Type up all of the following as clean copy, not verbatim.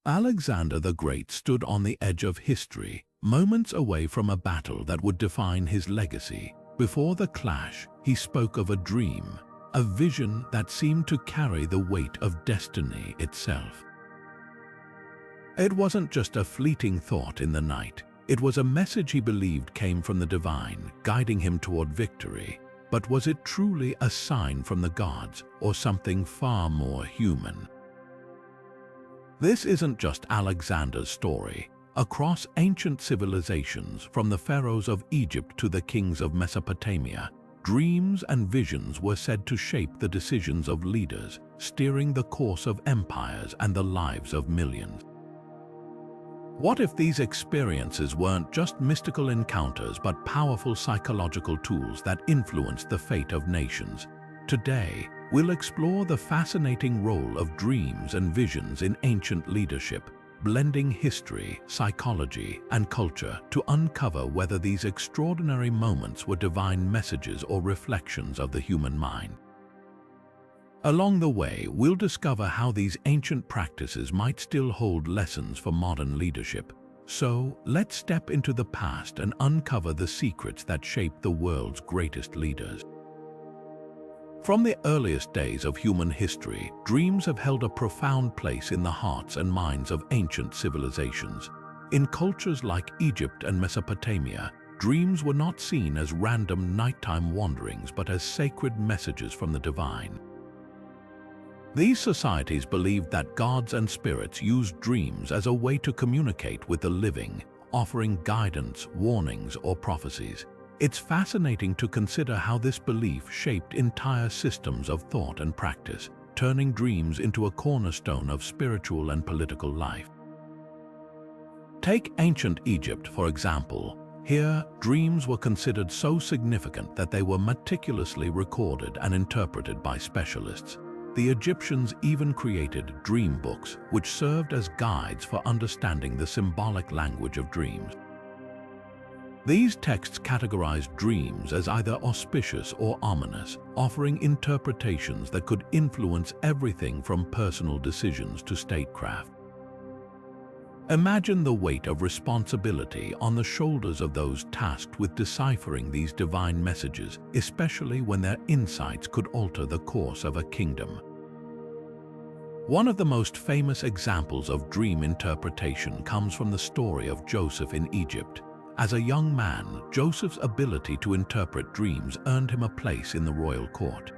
Alexander the Great stood on the edge of history, moments away from a battle that would define his legacy. Before the clash, he spoke of a dream, a vision that seemed to carry the weight of destiny itself. It wasn't just a fleeting thought in the night. It was a message he believed came from the divine, guiding him toward victory. But was it truly a sign from the gods, or something far more human? This isn't just Alexander's story. Across ancient civilizations, from the pharaohs of Egypt to the kings of Mesopotamia, dreams and visions were said to shape the decisions of leaders, steering the course of empires and the lives of millions. What if these experiences weren't just mystical encounters but powerful psychological tools that influenced the fate of nations? Today, we'll explore the fascinating role of dreams and visions in ancient leadership, blending history, psychology, and culture to uncover whether these extraordinary moments were divine messages or reflections of the human mind. Along the way, we'll discover how these ancient practices might still hold lessons for modern leadership. So, let's step into the past and uncover the secrets that shaped the world's greatest leaders. From the earliest days of human history, dreams have held a profound place in the hearts and minds of ancient civilizations. In cultures like Egypt and Mesopotamia, dreams were not seen as random nighttime wanderings but as sacred messages from the divine. These societies believed that gods and spirits used dreams as a way to communicate with the living, offering guidance, warnings, or prophecies. It's fascinating to consider how this belief shaped entire systems of thought and practice, turning dreams into a cornerstone of spiritual and political life. Take ancient Egypt, for example. Here, dreams were considered so significant that they were meticulously recorded and interpreted by specialists. The Egyptians even created dream books, which served as guides for understanding the symbolic language of dreams. These texts categorized dreams as either auspicious or ominous, offering interpretations that could influence everything from personal decisions to statecraft. Imagine the weight of responsibility on the shoulders of those tasked with deciphering these divine messages, especially when their insights could alter the course of a kingdom. One of the most famous examples of dream interpretation comes from the story of Joseph in Egypt. As a young man, Joseph's ability to interpret dreams earned him a place in the royal court.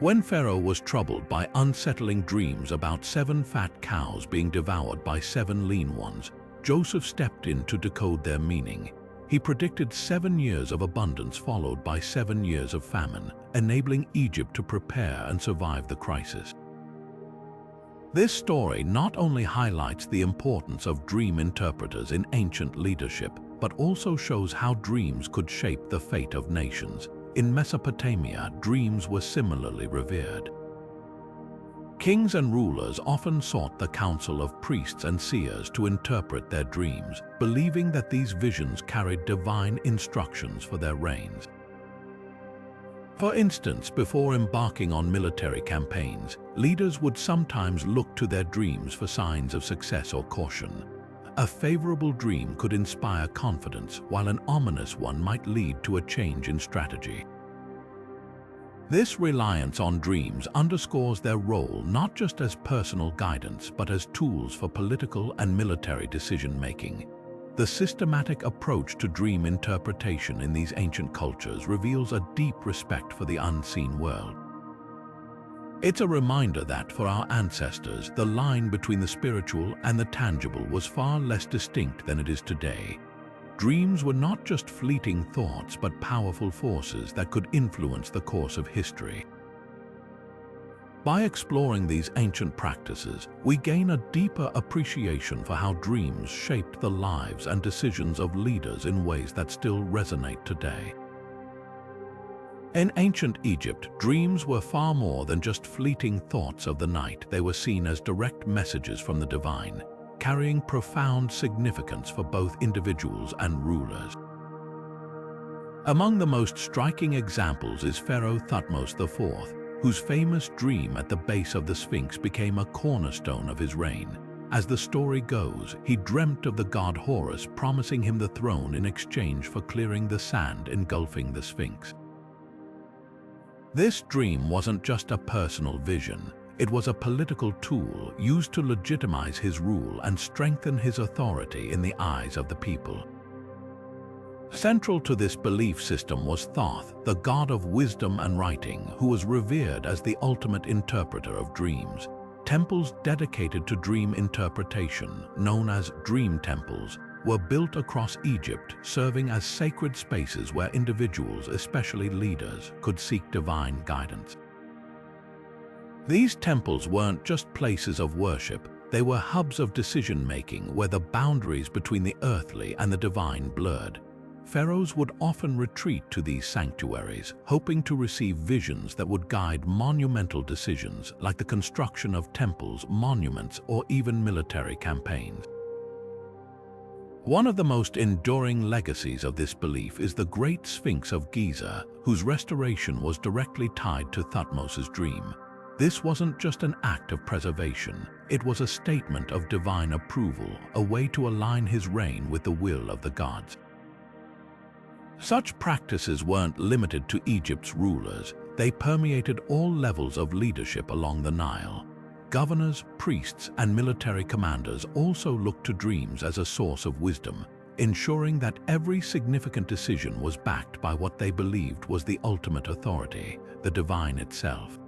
When Pharaoh was troubled by unsettling dreams about 7 fat cows being devoured by 7 lean ones, Joseph stepped in to decode their meaning. He predicted 7 years of abundance followed by 7 years of famine, enabling Egypt to prepare and survive the crisis. This story not only highlights the importance of dream interpreters in ancient leadership, but also shows how dreams could shape the fate of nations. In Mesopotamia, dreams were similarly revered. Kings and rulers often sought the counsel of priests and seers to interpret their dreams, believing that these visions carried divine instructions for their reigns. For instance, before embarking on military campaigns, leaders would sometimes look to their dreams for signs of success or caution. A favorable dream could inspire confidence, while an ominous one might lead to a change in strategy. This reliance on dreams underscores their role not just as personal guidance, but as tools for political and military decision-making. The systematic approach to dream interpretation in these ancient cultures reveals a deep respect for the unseen world. It's a reminder that, for our ancestors, the line between the spiritual and the tangible was far less distinct than it is today. Dreams were not just fleeting thoughts, but powerful forces that could influence the course of history. By exploring these ancient practices, we gain a deeper appreciation for how dreams shaped the lives and decisions of leaders in ways that still resonate today. In ancient Egypt, dreams were far more than just fleeting thoughts of the night. They were seen as direct messages from the divine, carrying profound significance for both individuals and rulers. Among the most striking examples is Pharaoh Thutmose IV, whose famous dream at the base of the Sphinx became a cornerstone of his reign. As the story goes, he dreamt of the god Horus promising him the throne in exchange for clearing the sand engulfing the Sphinx. This dream wasn't just a personal vision. It was a political tool used to legitimize his rule and strengthen his authority in the eyes of the people. Central to this belief system was Thoth, the god of wisdom and writing, who was revered as the ultimate interpreter of dreams. Temples dedicated to dream interpretation, known as dream temples, were built across Egypt, serving as sacred spaces where individuals, especially leaders, could seek divine guidance. These temples weren't just places of worship, they were hubs of decision-making where the boundaries between the earthly and the divine blurred. Pharaohs would often retreat to these sanctuaries, hoping to receive visions that would guide monumental decisions like the construction of temples, monuments, or even military campaigns. One of the most enduring legacies of this belief is the Great Sphinx of Giza, whose restoration was directly tied to Thutmose's dream. This wasn't just an act of preservation, it was a statement of divine approval, a way to align his reign with the will of the gods. Such practices weren't limited to Egypt's rulers, they permeated all levels of leadership along the Nile. Governors, priests, and military commanders also looked to dreams as a source of wisdom, ensuring that every significant decision was backed by what they believed was the ultimate authority, the divine itself.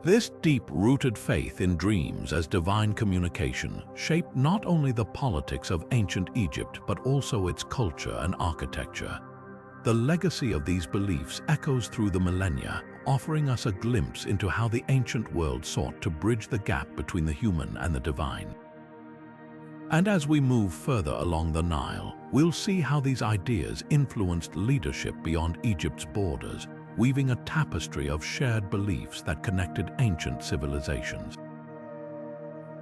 This deep-rooted faith in dreams as divine communication shaped not only the politics of ancient Egypt but also its culture and architecture. The legacy of these beliefs echoes through the millennia, offering us a glimpse into how the ancient world sought to bridge the gap between the human and the divine. And as we move further along the Nile, we'll see how these ideas influenced leadership beyond Egypt's borders, weaving a tapestry of shared beliefs that connected ancient civilizations.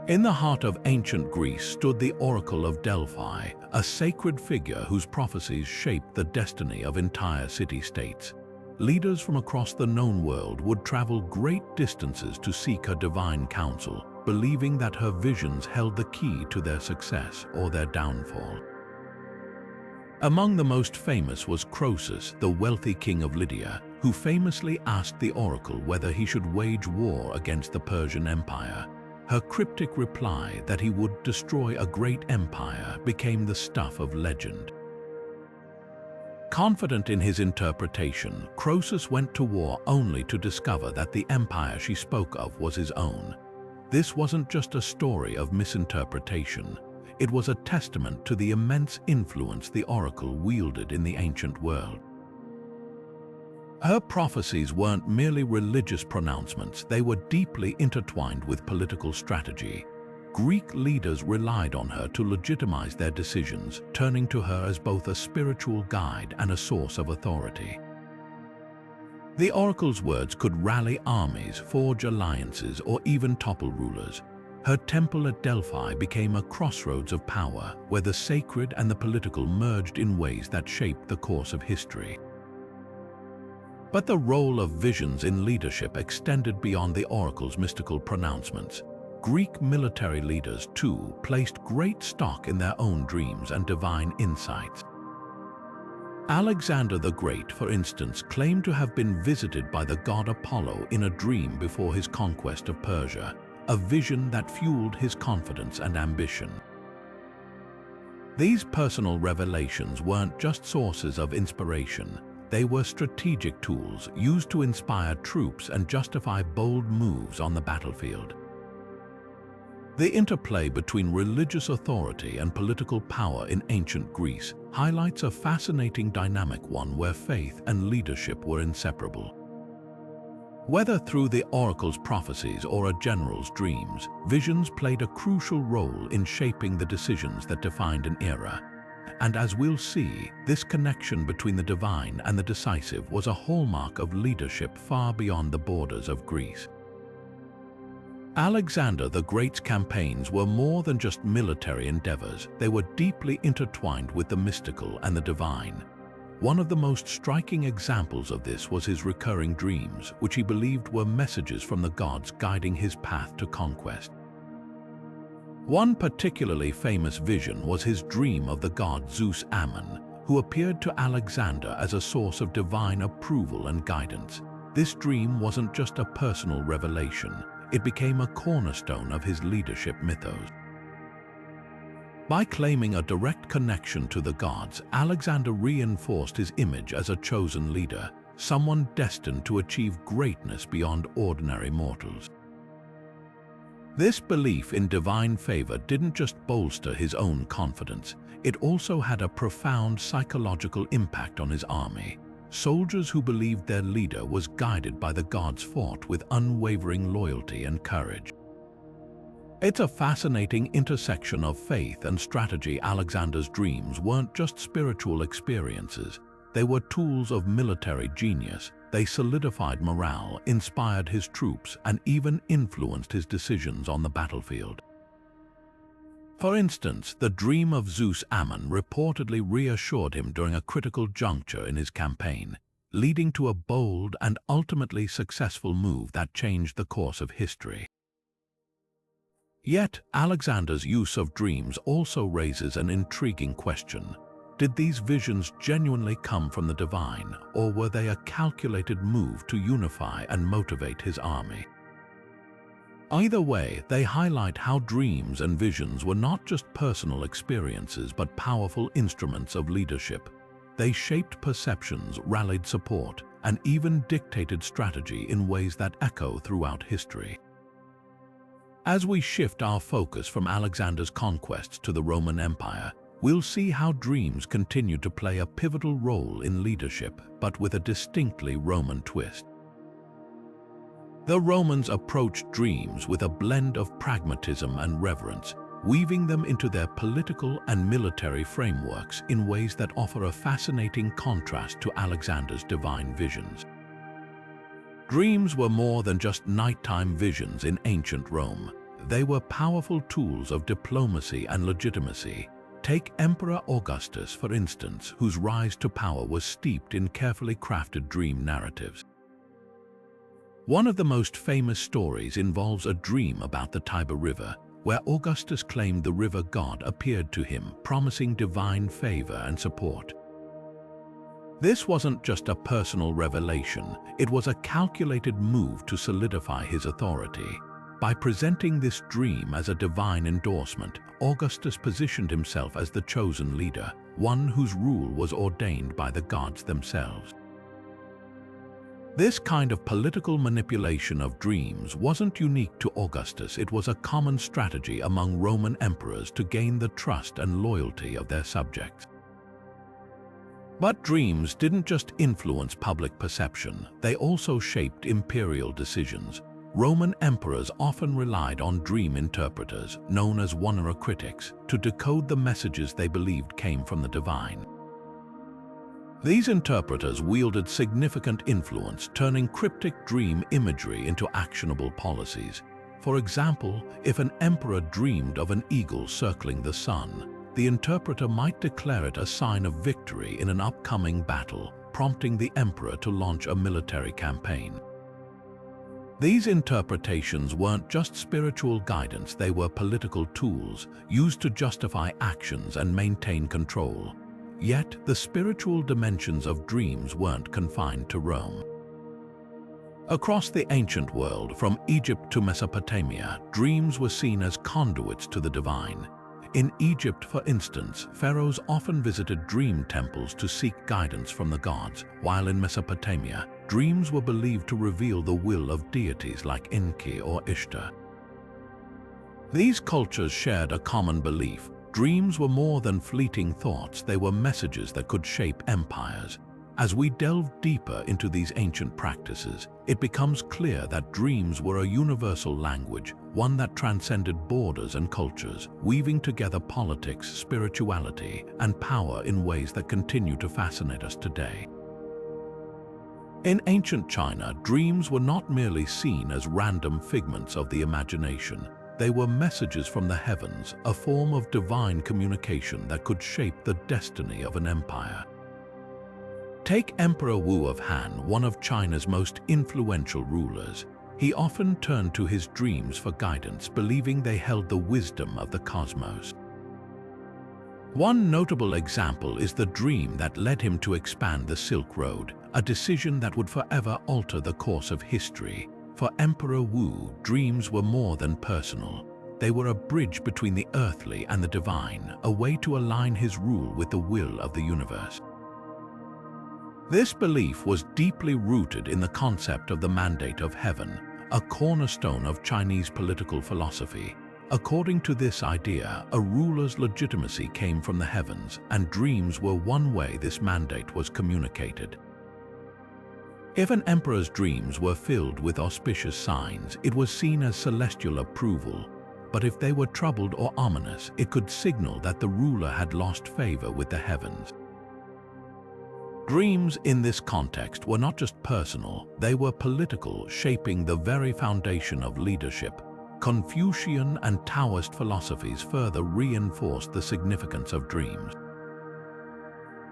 In the heart of ancient Greece stood the Oracle of Delphi, a sacred figure whose prophecies shaped the destiny of entire city-states. Leaders from across the known world would travel great distances to seek her divine counsel, believing that her visions held the key to their success or their downfall. Among the most famous was Croesus, the wealthy king of Lydia, who famously asked the oracle whether he should wage war against the Persian Empire. Her cryptic reply that he would destroy a great empire became the stuff of legend. Confident in his interpretation, Croesus went to war only to discover that the empire she spoke of was his own. This wasn't just a story of misinterpretation. It was a testament to the immense influence the oracle wielded in the ancient world. Her prophecies weren't merely religious pronouncements, they were deeply intertwined with political strategy. Greek leaders relied on her to legitimize their decisions, turning to her as both a spiritual guide and a source of authority. The oracle's words could rally armies, forge alliances, or even topple rulers. Her temple at Delphi became a crossroads of power, where the sacred and the political merged in ways that shaped the course of history. But the role of visions in leadership extended beyond the oracle's mystical pronouncements. Greek military leaders, too, placed great stock in their own dreams and divine insights. Alexander the Great, for instance, claimed to have been visited by the god Apollo in a dream before his conquest of Persia, a vision that fueled his confidence and ambition. These personal revelations weren't just sources of inspiration. They were strategic tools used to inspire troops and justify bold moves on the battlefield. The interplay between religious authority and political power in ancient Greece highlights a fascinating dynamic, one where faith and leadership were inseparable. Whether through the oracle's prophecies or a general's dreams, visions played a crucial role in shaping the decisions that defined an era. And as we'll see, this connection between the divine and the decisive was a hallmark of leadership far beyond the borders of Greece. Alexander the Great's campaigns were more than just military endeavors, they were deeply intertwined with the mystical and the divine. One of the most striking examples of this was his recurring dreams, which he believed were messages from the gods guiding his path to conquest. One particularly famous vision was his dream of the god Zeus Ammon, who appeared to Alexander as a source of divine approval and guidance. This dream wasn't just a personal revelation, it became a cornerstone of his leadership mythos. By claiming a direct connection to the gods, Alexander reinforced his image as a chosen leader, someone destined to achieve greatness beyond ordinary mortals. This belief in divine favor didn't just bolster his own confidence, it also had a profound psychological impact on his army. Soldiers who believed their leader was guided by the gods fought with unwavering loyalty and courage. It's a fascinating intersection of faith and strategy. Alexander's dreams weren't just spiritual experiences, they were tools of military genius. They solidified morale, inspired his troops, and even influenced his decisions on the battlefield. For instance, the dream of Zeus Ammon reportedly reassured him during a critical juncture in his campaign, leading to a bold and ultimately successful move that changed the course of history. Yet, Alexander's use of dreams also raises an intriguing question. Did these visions genuinely come from the divine, or were they a calculated move to unify and motivate his army? Either way, they highlight how dreams and visions were not just personal experiences but powerful instruments of leadership. They shaped perceptions, rallied support, and even dictated strategy in ways that echo throughout history. As we shift our focus from Alexander's conquests to the Roman Empire, we'll see how dreams continued to play a pivotal role in leadership, but with a distinctly Roman twist. The Romans approached dreams with a blend of pragmatism and reverence, weaving them into their political and military frameworks in ways that offer a fascinating contrast to Alexander's divine visions. Dreams were more than just nighttime visions in ancient Rome. They were powerful tools of diplomacy and legitimacy. Take Emperor Augustus, for instance, whose rise to power was steeped in carefully crafted dream narratives. One of the most famous stories involves a dream about the Tiber River, where Augustus claimed the river god appeared to him, promising divine favor and support. This wasn't just a personal revelation, it was a calculated move to solidify his authority. By presenting this dream as a divine endorsement, Augustus positioned himself as the chosen leader, one whose rule was ordained by the gods themselves. This kind of political manipulation of dreams wasn't unique to Augustus. It was a common strategy among Roman emperors to gain the trust and loyalty of their subjects. But dreams didn't just influence public perception, they also shaped imperial decisions. Roman emperors often relied on dream interpreters, known as critics, to decode the messages they believed came from the divine. These interpreters wielded significant influence, turning cryptic dream imagery into actionable policies. For example, if an emperor dreamed of an eagle circling the sun, the interpreter might declare it a sign of victory in an upcoming battle, prompting the emperor to launch a military campaign. These interpretations weren't just spiritual guidance, they were political tools used to justify actions and maintain control. Yet, the spiritual dimensions of dreams weren't confined to Rome. Across the ancient world, from Egypt to Mesopotamia, dreams were seen as conduits to the divine. In Egypt, for instance, pharaohs often visited dream temples to seek guidance from the gods, while in Mesopotamia, dreams were believed to reveal the will of deities like Enki or Ishtar. These cultures shared a common belief. Dreams were more than fleeting thoughts, they were messages that could shape empires. As we delve deeper into these ancient practices, it becomes clear that dreams were a universal language, one that transcended borders and cultures, weaving together politics, spirituality, and power in ways that continue to fascinate us today. In ancient China, dreams were not merely seen as random figments of the imagination. They were messages from the heavens, a form of divine communication that could shape the destiny of an empire. Take Emperor Wu of Han, one of China's most influential rulers. He often turned to his dreams for guidance, believing they held the wisdom of the cosmos. One notable example is the dream that led him to expand the Silk Road, a decision that would forever alter the course of history. For Emperor Wu, dreams were more than personal. They were a bridge between the earthly and the divine, a way to align his rule with the will of the universe. This belief was deeply rooted in the concept of the mandate of heaven, a cornerstone of Chinese political philosophy. According to this idea, a ruler's legitimacy came from the heavens, and dreams were one way this mandate was communicated. If an emperor's dreams were filled with auspicious signs, it was seen as celestial approval. But if they were troubled or ominous, it could signal that the ruler had lost favor with the heavens. Dreams in this context were not just personal, they were political, shaping the very foundation of leadership. Confucian and Taoist philosophies further reinforced the significance of dreams.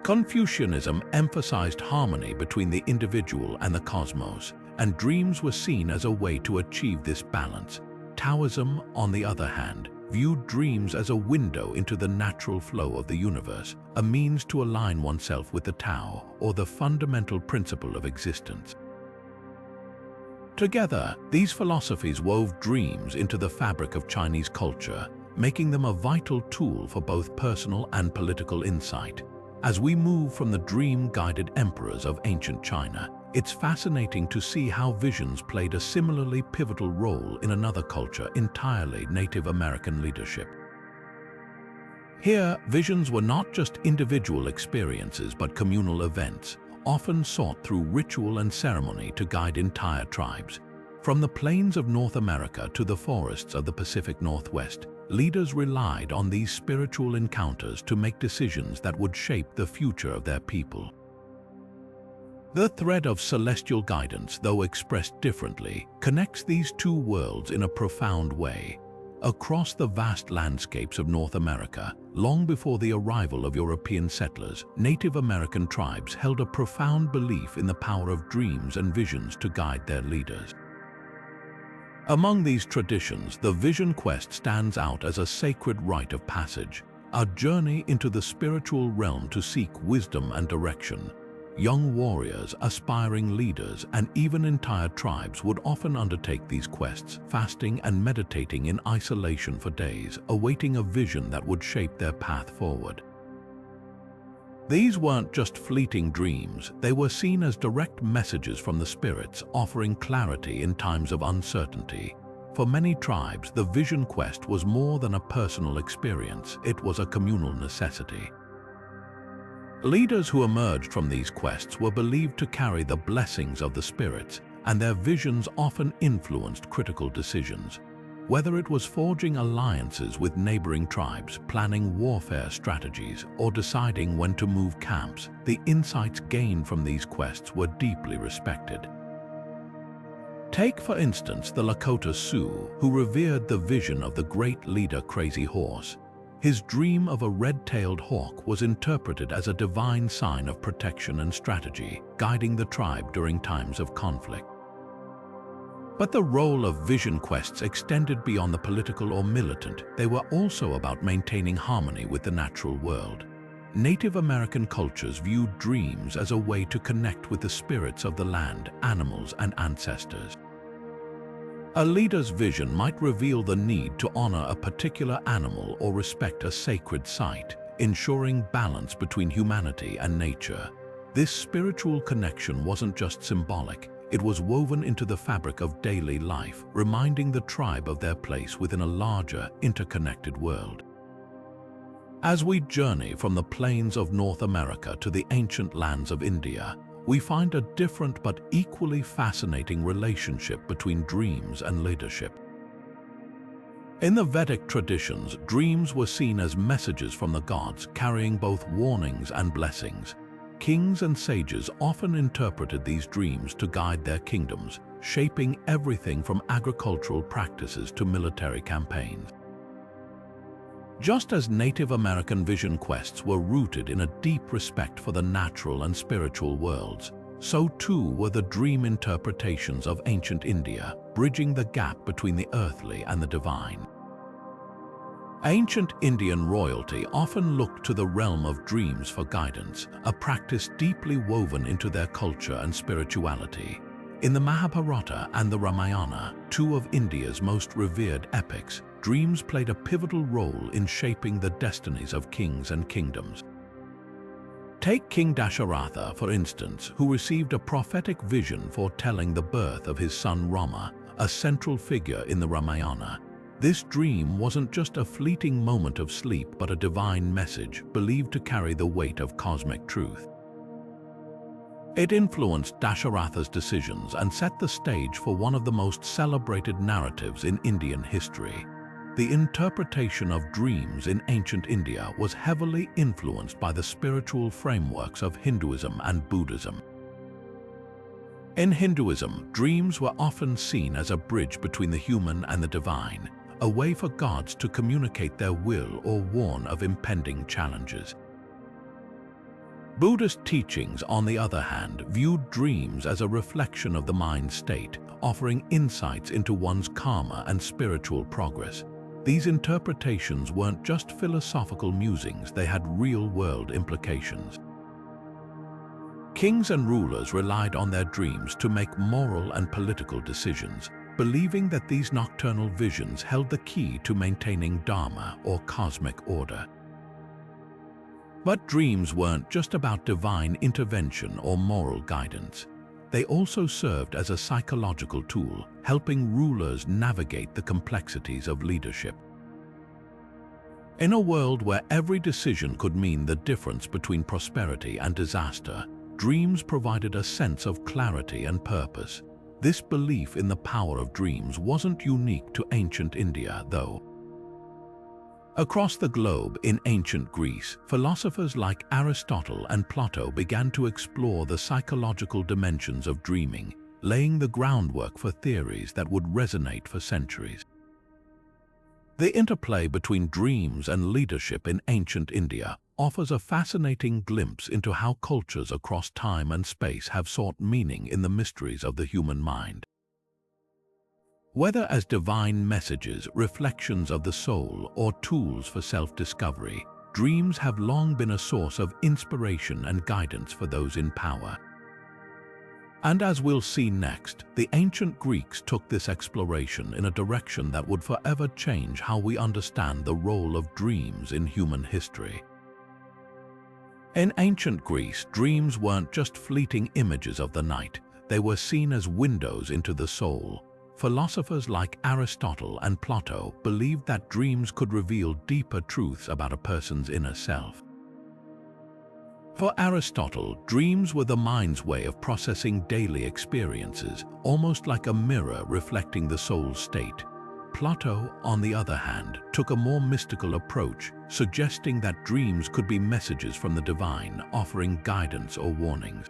Confucianism emphasized harmony between the individual and the cosmos, and dreams were seen as a way to achieve this balance. Taoism, on the other hand, viewed dreams as a window into the natural flow of the universe, a means to align oneself with the Tao, or the fundamental principle of existence. Together, these philosophies wove dreams into the fabric of Chinese culture, making them a vital tool for both personal and political insight. As we move from the dream-guided emperors of ancient China, it's fascinating to see how visions played a similarly pivotal role in another culture, entirely Native American leadership. Here, visions were not just individual experiences but communal events, often sought through ritual and ceremony to guide entire tribes. From the plains of North America to the forests of the Pacific Northwest, leaders relied on these spiritual encounters to make decisions that would shape the future of their people. The thread of celestial guidance, though expressed differently, connects these two worlds in a profound way. Across the vast landscapes of North America, long before the arrival of European settlers, Native American tribes held a profound belief in the power of dreams and visions to guide their leaders. Among these traditions, the vision quest stands out as a sacred rite of passage, a journey into the spiritual realm to seek wisdom and direction. Young warriors, aspiring leaders, and even entire tribes would often undertake these quests, fasting and meditating in isolation for days, awaiting a vision that would shape their path forward. These weren't just fleeting dreams, they were seen as direct messages from the spirits, offering clarity in times of uncertainty. For many tribes, the vision quest was more than a personal experience, it was a communal necessity. Leaders who emerged from these quests were believed to carry the blessings of the spirits, and their visions often influenced critical decisions. Whether it was forging alliances with neighboring tribes, planning warfare strategies, or deciding when to move camps, the insights gained from these quests were deeply respected. Take, for instance, the Lakota Sioux, who revered the vision of the great leader Crazy Horse. His dream of a red-tailed hawk was interpreted as a divine sign of protection and strategy, guiding the tribe during times of conflict. But the role of vision quests extended beyond the political or militant. They were also about maintaining harmony with the natural world. Native American cultures viewed dreams as a way to connect with the spirits of the land, animals, and ancestors. A leader's vision might reveal the need to honor a particular animal or respect a sacred site, ensuring balance between humanity and nature. This spiritual connection wasn't just symbolic, it was woven into the fabric of daily life, reminding the tribe of their place within a larger, interconnected world. As we journey from the plains of North America to the ancient lands of India, we find a different but equally fascinating relationship between dreams and leadership. In the Vedic traditions, dreams were seen as messages from the gods, carrying both warnings and blessings. Kings and sages often interpreted these dreams to guide their kingdoms, shaping everything from agricultural practices to military campaigns. Just as Native American vision quests were rooted in a deep respect for the natural and spiritual worlds, so too were the dream interpretations of ancient India, bridging the gap between the earthly and the divine. Ancient Indian royalty often looked to the realm of dreams for guidance, a practice deeply woven into their culture and spirituality. In the Mahabharata and the Ramayana, two of India's most revered epics, dreams played a pivotal role in shaping the destinies of kings and kingdoms. Take King Dasharatha, for instance, who received a prophetic vision foretelling the birth of his son Rama, a central figure in the Ramayana. This dream wasn't just a fleeting moment of sleep, but a divine message believed to carry the weight of cosmic truth. It influenced Dasharatha's decisions and set the stage for one of the most celebrated narratives in Indian history. The interpretation of dreams in ancient India was heavily influenced by the spiritual frameworks of Hinduism and Buddhism. In Hinduism, dreams were often seen as a bridge between the human and the divine, a way for gods to communicate their will or warn of impending challenges. Buddhist teachings, on the other hand, viewed dreams as a reflection of the mind state, offering insights into one's karma and spiritual progress. These interpretations weren't just philosophical musings, they had real-world implications. Kings and rulers relied on their dreams to make moral and political decisions, believing that these nocturnal visions held the key to maintaining dharma or cosmic order. But dreams weren't just about divine intervention or moral guidance. They also served as a psychological tool, helping rulers navigate the complexities of leadership. In a world where every decision could mean the difference between prosperity and disaster, dreams provided a sense of clarity and purpose. This belief in the power of dreams wasn't unique to ancient India, though. Across the globe, in ancient Greece, philosophers like Aristotle and Plato began to explore the psychological dimensions of dreaming, laying the groundwork for theories that would resonate for centuries. The interplay between dreams and leadership in ancient India offers a fascinating glimpse into how cultures across time and space have sought meaning in the mysteries of the human mind. Whether as divine messages, reflections of the soul, or tools for self-discovery, dreams have long been a source of inspiration and guidance for those in power. And as we'll see next, the ancient Greeks took this exploration in a direction that would forever change how we understand the role of dreams in human history. In ancient Greece, dreams weren't just fleeting images of the night, they were seen as windows into the soul. Philosophers like Aristotle and Plato believed that dreams could reveal deeper truths about a person's inner self. For Aristotle, dreams were the mind's way of processing daily experiences, almost like a mirror reflecting the soul's state. Plato, on the other hand, took a more mystical approach, suggesting that dreams could be messages from the divine, offering guidance or warnings.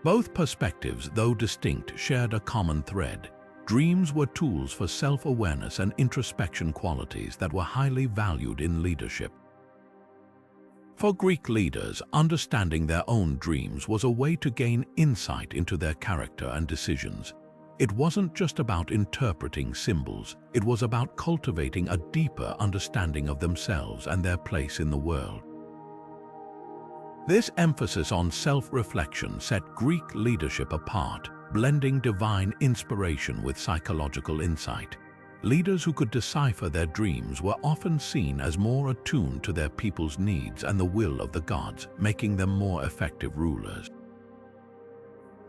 Both perspectives, though distinct, shared a common thread. Dreams were tools for self-awareness and introspection, qualities that were highly valued in leadership. For Greek leaders, understanding their own dreams was a way to gain insight into their character and decisions. It wasn't just about interpreting symbols, it was about cultivating a deeper understanding of themselves and their place in the world. This emphasis on self-reflection set Greek leadership apart, blending divine inspiration with psychological insight. Leaders who could decipher their dreams were often seen as more attuned to their people's needs and the will of the gods, making them more effective rulers.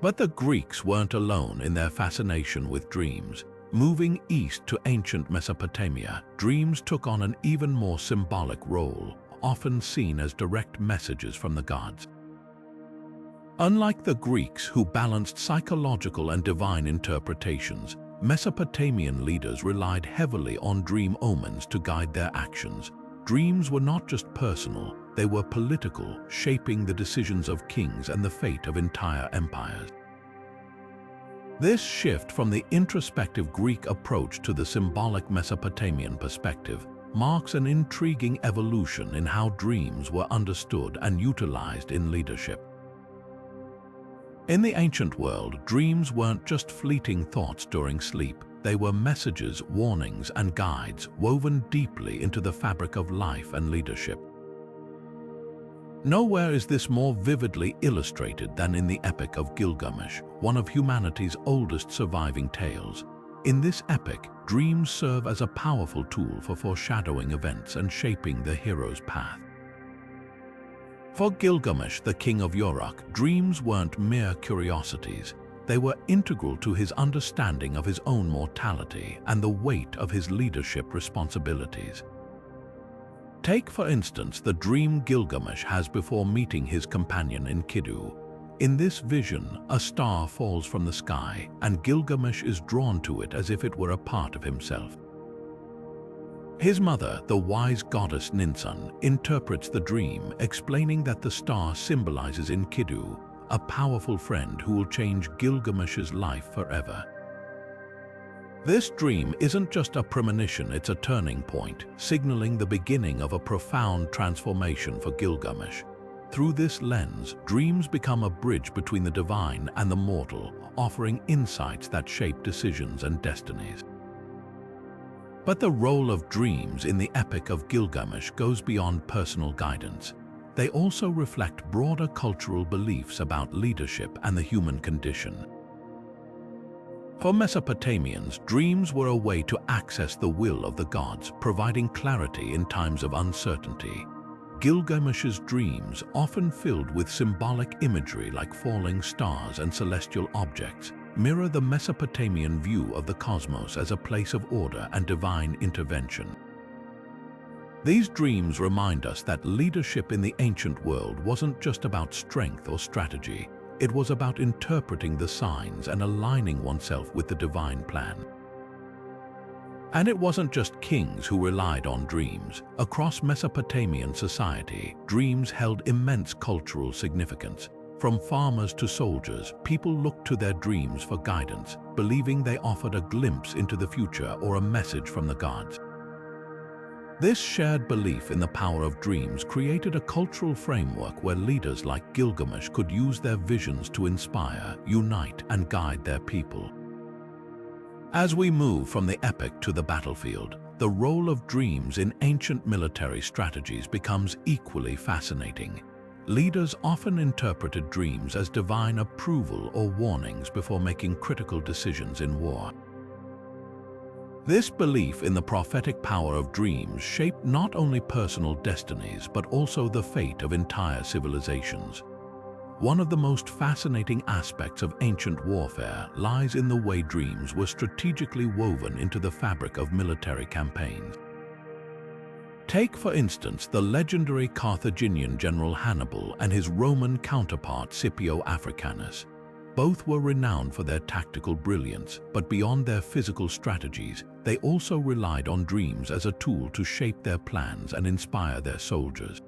But the Greeks weren't alone in their fascination with dreams. Moving east to ancient Mesopotamia, dreams took on an even more symbolic role, often seen as direct messages from the gods. Unlike the Greeks, who balanced psychological and divine interpretations, Mesopotamian leaders relied heavily on dream omens to guide their actions. Dreams were not just personal, they were political, shaping the decisions of kings and the fate of entire empires. This shift from the introspective Greek approach to the symbolic Mesopotamian perspective marks an intriguing evolution in how dreams were understood and utilized in leadership. In the ancient world, dreams weren't just fleeting thoughts during sleep. They were messages, warnings, and guides woven deeply into the fabric of life and leadership. Nowhere is this more vividly illustrated than in the Epic of Gilgamesh, one of humanity's oldest surviving tales. In this epic, dreams serve as a powerful tool for foreshadowing events and shaping the hero's path. For Gilgamesh, the king of Uruk, dreams weren't mere curiosities. They were integral to his understanding of his own mortality and the weight of his leadership responsibilities. Take, for instance, the dream Gilgamesh has before meeting his companion Enkidu. In this vision, a star falls from the sky, and Gilgamesh is drawn to it as if it were a part of himself. His mother, the wise goddess Ninsun, interprets the dream, explaining that the star symbolizes Enkidu, a powerful friend who will change Gilgamesh's life forever. This dream isn't just a premonition, it's a turning point, signaling the beginning of a profound transformation for Gilgamesh. Through this lens, dreams become a bridge between the divine and the mortal, offering insights that shape decisions and destinies. But the role of dreams in the Epic of Gilgamesh goes beyond personal guidance. They also reflect broader cultural beliefs about leadership and the human condition. For Mesopotamians, dreams were a way to access the will of the gods, providing clarity in times of uncertainty. Gilgamesh's dreams, often filled with symbolic imagery like falling stars and celestial objects, mirror the Mesopotamian view of the cosmos as a place of order and divine intervention. These dreams remind us that leadership in the ancient world wasn't just about strength or strategy. It was about interpreting the signs and aligning oneself with the divine plan. And it wasn't just kings who relied on dreams. Across Mesopotamian society, dreams held immense cultural significance. From farmers to soldiers, people looked to their dreams for guidance, believing they offered a glimpse into the future or a message from the gods. This shared belief in the power of dreams created a cultural framework where leaders like Gilgamesh could use their visions to inspire, unite, and guide their people. As we move from the epic to the battlefield, the role of dreams in ancient military strategies becomes equally fascinating. Leaders often interpreted dreams as divine approval or warnings before making critical decisions in war. This belief in the prophetic power of dreams shaped not only personal destinies but also the fate of entire civilizations. One of the most fascinating aspects of ancient warfare lies in the way dreams were strategically woven into the fabric of military campaigns. Take, for instance, the legendary Carthaginian general Hannibal and his Roman counterpart Scipio Africanus. Both were renowned for their tactical brilliance, but beyond their physical strategies, they also relied on dreams as a tool to shape their plans and inspire their soldiers.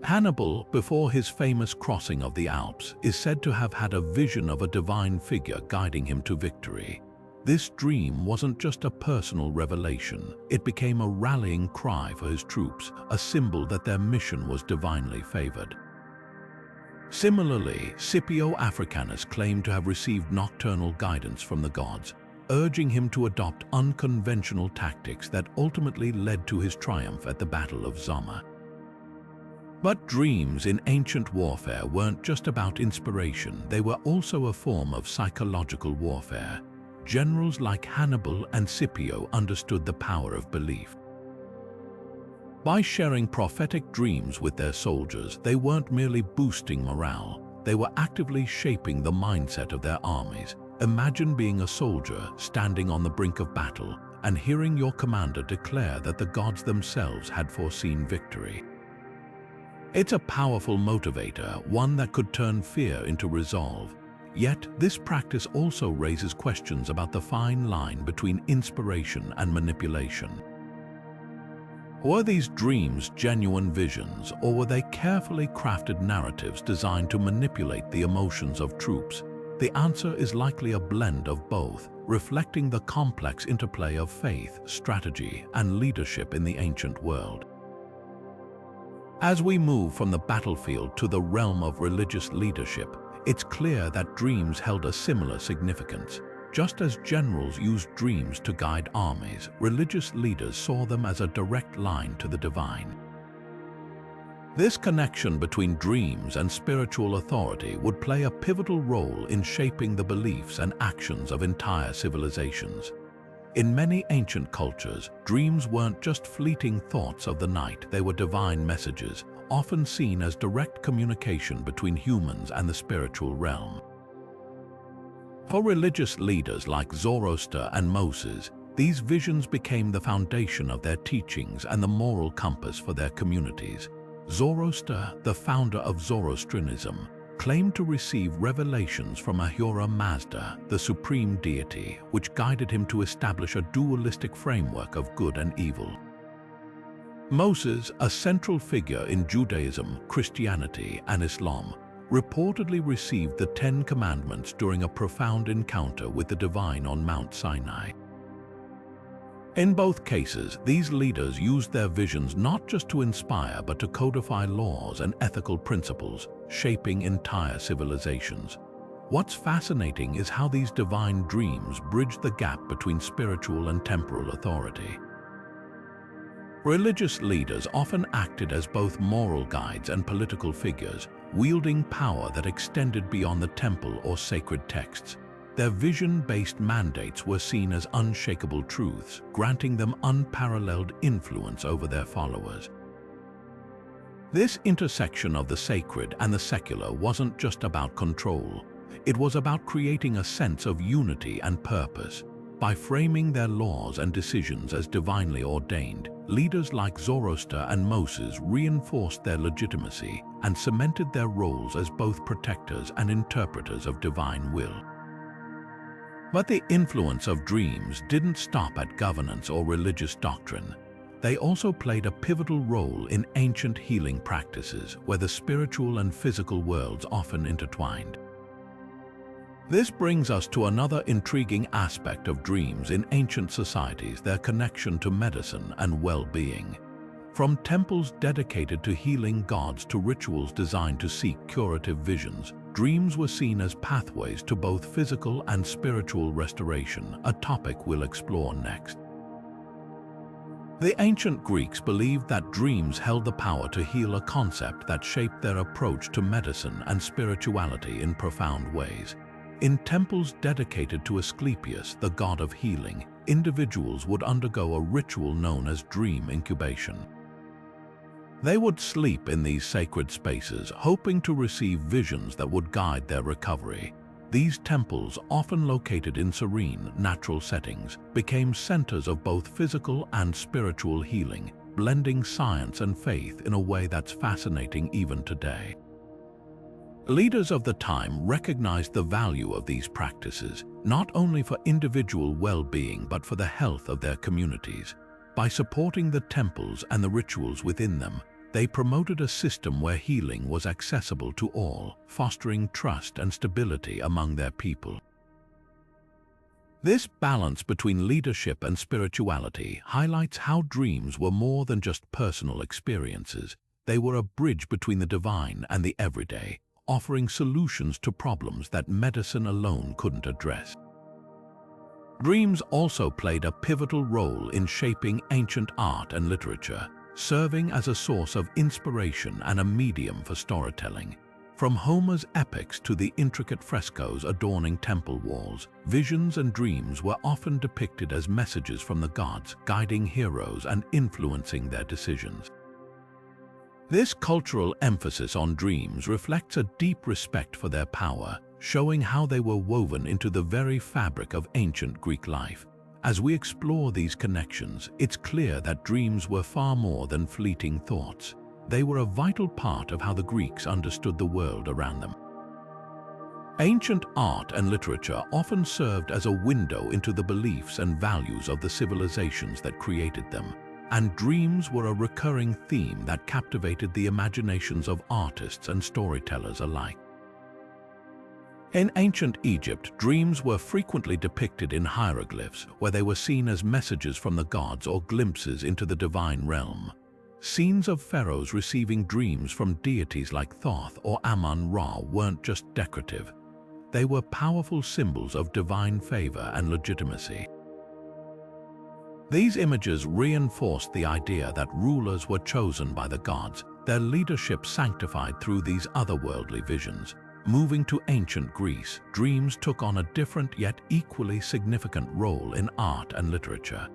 Hannibal, before his famous crossing of the Alps, is said to have had a vision of a divine figure guiding him to victory. This dream wasn't just a personal revelation, it became a rallying cry for his troops, a symbol that their mission was divinely favored. Similarly, Scipio Africanus claimed to have received nocturnal guidance from the gods, urging him to adopt unconventional tactics that ultimately led to his triumph at the Battle of Zama. But dreams in ancient warfare weren't just about inspiration, they were also a form of psychological warfare. Generals like Hannibal and Scipio understood the power of belief. By sharing prophetic dreams with their soldiers, they weren't merely boosting morale, they were actively shaping the mindset of their armies. Imagine being a soldier standing on the brink of battle and hearing your commander declare that the gods themselves had foreseen victory. It's a powerful motivator, one that could turn fear into resolve. Yet, this practice also raises questions about the fine line between inspiration and manipulation. Were these dreams genuine visions, or were they carefully crafted narratives designed to manipulate the emotions of troops? The answer is likely a blend of both, reflecting the complex interplay of faith, strategy, and leadership in the ancient world. As we move from the battlefield to the realm of religious leadership, it's clear that dreams held a similar significance. Just as generals used dreams to guide armies, religious leaders saw them as a direct line to the divine. This connection between dreams and spiritual authority would play a pivotal role in shaping the beliefs and actions of entire civilizations. In many ancient cultures, dreams weren't just fleeting thoughts of the night, they were divine messages, often seen as direct communication between humans and the spiritual realm. For religious leaders like Zoroaster and Moses, these visions became the foundation of their teachings and the moral compass for their communities. Zoroaster, the founder of Zoroastrianism, claimed to receive revelations from Ahura Mazda, the supreme deity, which guided him to establish a dualistic framework of good and evil. Moses, a central figure in Judaism, Christianity, and Islam, reportedly received the Ten Commandments during a profound encounter with the divine on Mount Sinai. In both cases, these leaders used their visions not just to inspire but to codify laws and ethical principles, shaping entire civilizations. What's fascinating is how these divine dreams bridge the gap between spiritual and temporal authority. Religious leaders often acted as both moral guides and political figures, wielding power that extended beyond the temple or sacred texts. Their vision-based mandates were seen as unshakable truths, granting them unparalleled influence over their followers. This intersection of the sacred and the secular wasn't just about control. It was about creating a sense of unity and purpose. By framing their laws and decisions as divinely ordained, leaders like Zoroaster and Moses reinforced their legitimacy and cemented their roles as both protectors and interpreters of divine will. But the influence of dreams didn't stop at governance or religious doctrine. They also played a pivotal role in ancient healing practices, where the spiritual and physical worlds often intertwined. This brings us to another intriguing aspect of dreams in ancient societies: their connection to medicine and well-being. From temples dedicated to healing gods to rituals designed to seek curative visions, dreams were seen as pathways to both physical and spiritual restoration, a topic we'll explore next. The ancient Greeks believed that dreams held the power to heal, a concept that shaped their approach to medicine and spirituality in profound ways. In temples dedicated to Asclepius, the god of healing, individuals would undergo a ritual known as dream incubation. They would sleep in these sacred spaces, hoping to receive visions that would guide their recovery. These temples, often located in serene, natural settings, became centers of both physical and spiritual healing, blending science and faith in a way that's fascinating even today. Leaders of the time recognized the value of these practices, not only for individual well-being but for the health of their communities. By supporting the temples and the rituals within them, they promoted a system where healing was accessible to all, fostering trust and stability among their people. This balance between leadership and spirituality highlights how dreams were more than just personal experiences. They were a bridge between the divine and the everyday, offering solutions to problems that medicine alone couldn't address. Dreams also played a pivotal role in shaping ancient art and literature, serving as a source of inspiration and a medium for storytelling. From Homer's epics to the intricate frescoes adorning temple walls, visions and dreams were often depicted as messages from the gods, guiding heroes and influencing their decisions. This cultural emphasis on dreams reflects a deep respect for their power, showing how they were woven into the very fabric of ancient Greek life. As we explore these connections, it's clear that dreams were far more than fleeting thoughts. They were a vital part of how the Greeks understood the world around them. Ancient art and literature often served as a window into the beliefs and values of the civilizations that created them, and dreams were a recurring theme that captivated the imaginations of artists and storytellers alike. In ancient Egypt, dreams were frequently depicted in hieroglyphs, where they were seen as messages from the gods or glimpses into the divine realm. Scenes of pharaohs receiving dreams from deities like Thoth or Amun-Ra weren't just decorative. They were powerful symbols of divine favor and legitimacy. These images reinforced the idea that rulers were chosen by the gods, their leadership sanctified through these otherworldly visions. Moving to ancient Greece, dreams took on a different yet equally significant role in art and literature.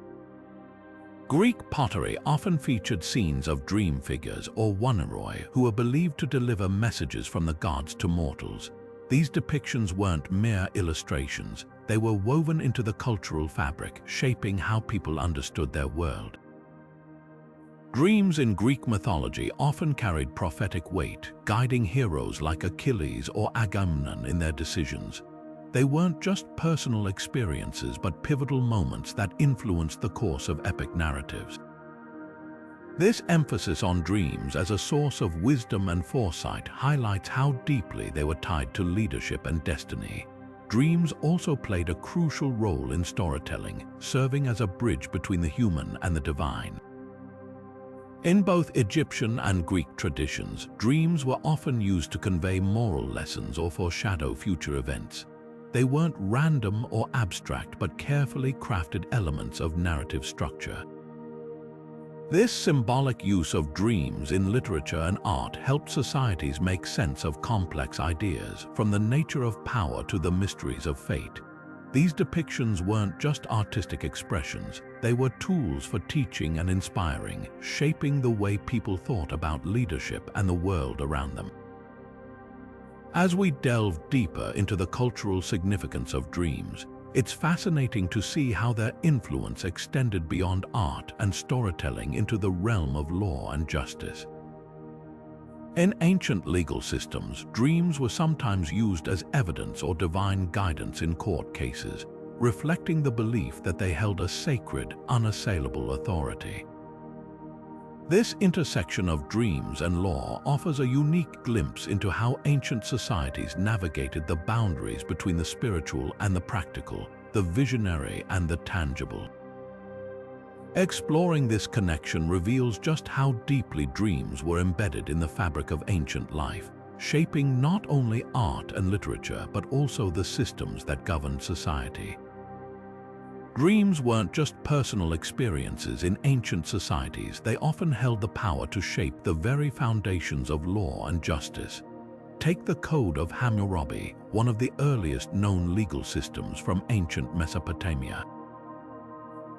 Greek pottery often featured scenes of dream figures or wanneroi who were believed to deliver messages from the gods to mortals. These depictions weren't mere illustrations, they were woven into the cultural fabric, shaping how people understood their world. Dreams in Greek mythology often carried prophetic weight, guiding heroes like Achilles or Agamemnon in their decisions. They weren't just personal experiences but pivotal moments that influenced the course of epic narratives. This emphasis on dreams as a source of wisdom and foresight highlights how deeply they were tied to leadership and destiny. Dreams also played a crucial role in storytelling, serving as a bridge between the human and the divine. In both Egyptian and Greek traditions, dreams were often used to convey moral lessons or foreshadow future events. They weren't random or abstract but carefully crafted elements of narrative structure. This symbolic use of dreams in literature and art helped societies make sense of complex ideas, from the nature of power to the mysteries of fate. These depictions weren't just artistic expressions, they were tools for teaching and inspiring, shaping the way people thought about leadership and the world around them. As we delve deeper into the cultural significance of dreams, it's fascinating to see how their influence extended beyond art and storytelling into the realm of law and justice. In ancient legal systems, dreams were sometimes used as evidence or divine guidance in court cases, reflecting the belief that they held a sacred, unassailable authority. This intersection of dreams and law offers a unique glimpse into how ancient societies navigated the boundaries between the spiritual and the practical, the visionary and the tangible. Exploring this connection reveals just how deeply dreams were embedded in the fabric of ancient life, shaping not only art and literature but also the systems that governed society. Dreams weren't just personal experiences in ancient societies, they often held the power to shape the very foundations of law and justice. Take the Code of Hammurabi, one of the earliest known legal systems from ancient Mesopotamia.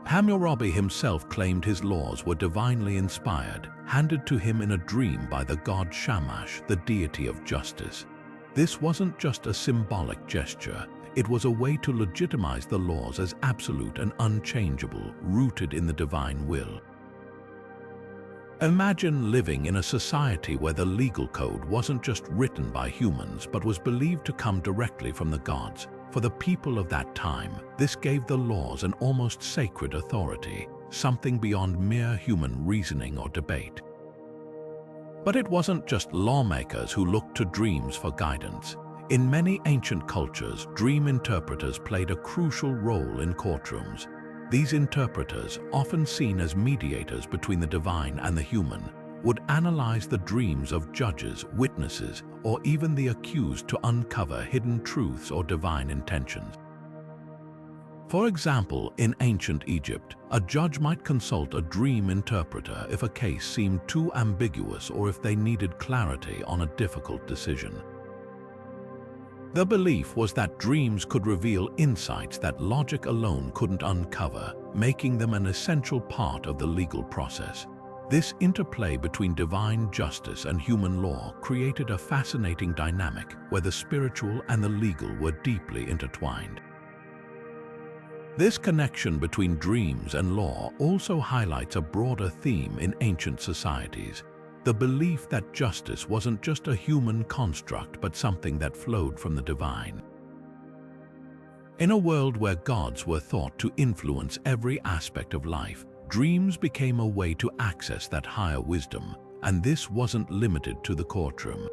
Hammurabi himself claimed his laws were divinely inspired, handed to him in a dream by the god Shamash, the deity of justice. This wasn't just a symbolic gesture. It was a way to legitimize the laws as absolute and unchangeable, rooted in the divine will. Imagine living in a society where the legal code wasn't just written by humans but was believed to come directly from the gods. For the people of that time, this gave the laws an almost sacred authority, something beyond mere human reasoning or debate. But it wasn't just lawmakers who looked to dreams for guidance. In many ancient cultures, dream interpreters played a crucial role in courtrooms. These interpreters, often seen as mediators between the divine and the human, would analyze the dreams of judges, witnesses, or even the accused to uncover hidden truths or divine intentions. For example, in ancient Egypt, a judge might consult a dream interpreter if a case seemed too ambiguous or if they needed clarity on a difficult decision. The belief was that dreams could reveal insights that logic alone couldn't uncover, making them an essential part of the legal process. This interplay between divine justice and human law created a fascinating dynamic where the spiritual and the legal were deeply intertwined. This connection between dreams and law also highlights a broader theme in ancient societies: the belief that justice wasn't just a human construct but something that flowed from the divine. In a world where gods were thought to influence every aspect of life, dreams became a way to access that higher wisdom, and this wasn't limited to the courtroom.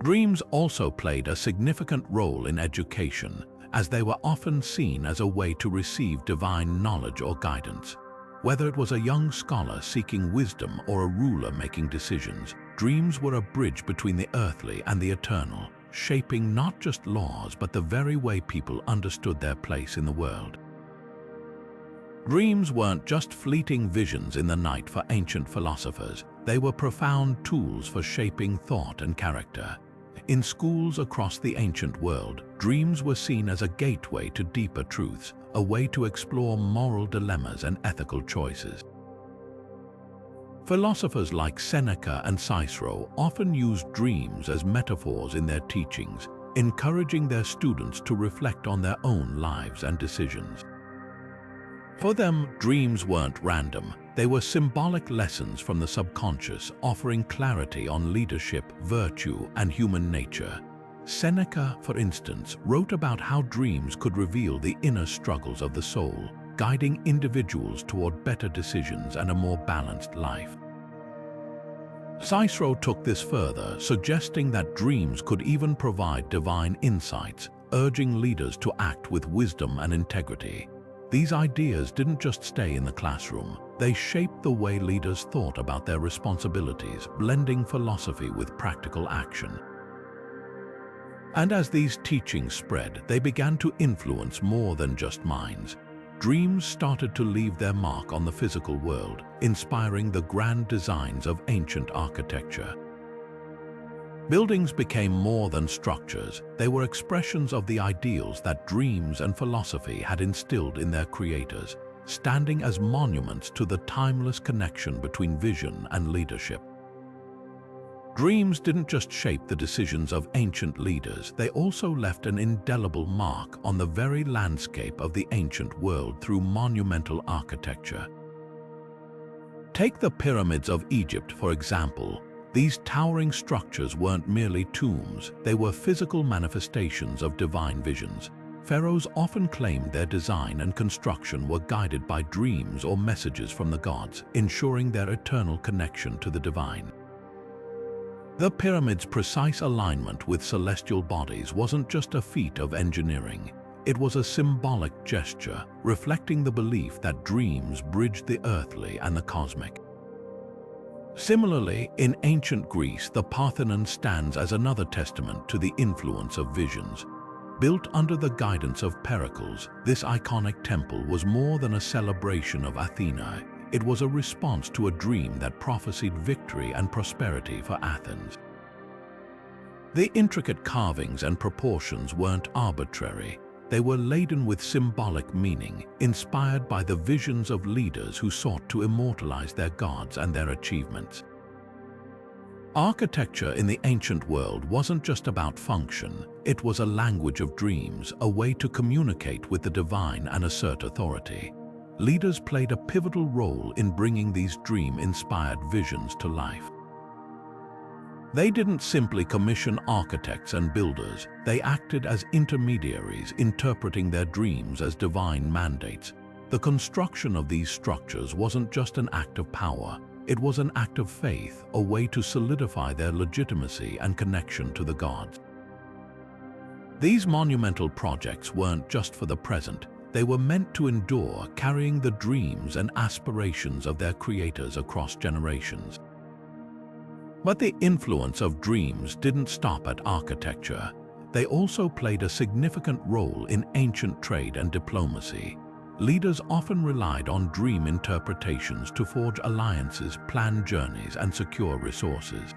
Dreams also played a significant role in education, as they were often seen as a way to receive divine knowledge or guidance. Whether it was a young scholar seeking wisdom or a ruler making decisions, dreams were a bridge between the earthly and the eternal, shaping not just laws but the very way people understood their place in the world. Dreams weren't just fleeting visions in the night for ancient philosophers, they were profound tools for shaping thought and character. In schools across the ancient world, dreams were seen as a gateway to deeper truths, a way to explore moral dilemmas and ethical choices. Philosophers like Seneca and Cicero often used dreams as metaphors in their teachings, encouraging their students to reflect on their own lives and decisions. For them, dreams weren't random. They were symbolic lessons from the subconscious, offering clarity on leadership, virtue, and human nature. Seneca, for instance, wrote about how dreams could reveal the inner struggles of the soul, guiding individuals toward better decisions and a more balanced life. Cicero took this further, suggesting that dreams could even provide divine insights, urging leaders to act with wisdom and integrity. These ideas didn't just stay in the classroom, they shaped the way leaders thought about their responsibilities, blending philosophy with practical action. And as these teachings spread, they began to influence more than just minds. Dreams started to leave their mark on the physical world, inspiring the grand designs of ancient architecture. Buildings became more than structures, they were expressions of the ideals that dreams and philosophy had instilled in their creators, standing as monuments to the timeless connection between vision and leadership. Dreams didn't just shape the decisions of ancient leaders, they also left an indelible mark on the very landscape of the ancient world through monumental architecture. Take the pyramids of Egypt, for example. These towering structures weren't merely tombs, they were physical manifestations of divine visions. Pharaohs often claimed their design and construction were guided by dreams or messages from the gods, ensuring their eternal connection to the divine. The pyramids' precise alignment with celestial bodies wasn't just a feat of engineering, it was a symbolic gesture, reflecting the belief that dreams bridged the earthly and the cosmic. Similarly, in ancient Greece, the Parthenon stands as another testament to the influence of visions. Built under the guidance of Pericles, this iconic temple was more than a celebration of Athena. It was a response to a dream that prophesied victory and prosperity for Athens. The intricate carvings and proportions weren't arbitrary. They were laden with symbolic meaning, inspired by the visions of leaders who sought to immortalize their gods and their achievements. Architecture in the ancient world wasn't just about function, it was a language of dreams, a way to communicate with the divine and assert authority. Leaders played a pivotal role in bringing these dream-inspired visions to life. They didn't simply commission architects and builders, they acted as intermediaries, interpreting their dreams as divine mandates. The construction of these structures wasn't just an act of power, it was an act of faith, a way to solidify their legitimacy and connection to the gods. These monumental projects weren't just for the present, they were meant to endure, carrying the dreams and aspirations of their creators across generations. But the influence of dreams didn't stop at architecture. They also played a significant role in ancient trade and diplomacy. Leaders often relied on dream interpretations to forge alliances, plan journeys, and secure resources.